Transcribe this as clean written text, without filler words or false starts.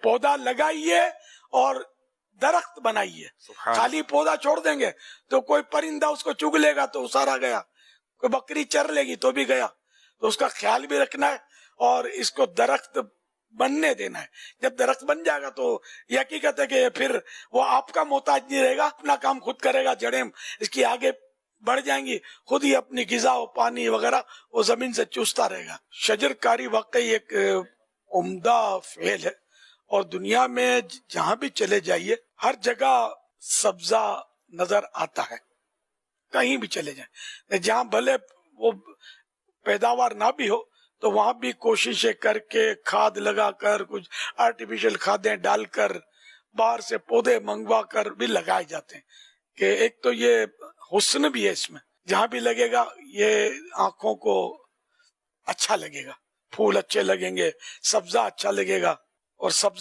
پودا لگائیے اور درخت بنائیے. خالی پودا چھوڑ دیں گے تو کوئی پرندہ اس کو چگ لے گا تو سارا گیا, کوئی بکری چر لے گی تو بھی گیا. تو اس کا خیال بھی رکھنا ہے اور اس کو درخت بننے دینا ہے. جب درخت بن جائے گا تو یہ حقیقت ہے کہ پھر وہ آپ کا محتاج نہیں رہے گا, اپنا کام خود کرے گا, جڑیں اس کی آگے بڑھ جائیں گی, خود ہی اپنی غذا و پانی وغیرہ وہ زمین سے چوستا رہے گا. شجر کاری واقعی ایک عمدہ فعل ہے, اور دنیا میں جہاں بھی چلے جائیے ہر جگہ سبزہ نظر آتا ہے. کہیں بھی چلے جائیں, جہاں بھلے وہ پیداوار نہ بھی ہو تو وہاں بھی کوششیں کر کے کھاد لگا کر کچھ آرٹیفیشل کھادیں ڈال کر باہر سے پودے منگوا کر بھی لگائے جاتے ہیں. کہ ایک تو یہ حسن بھی ہے اس میں, جہاں بھی لگے گا یہ آنکھوں کو اچھا لگے گا, پھول اچھے لگیں گے, سبزہ اچھا لگے گا, اور سبزہ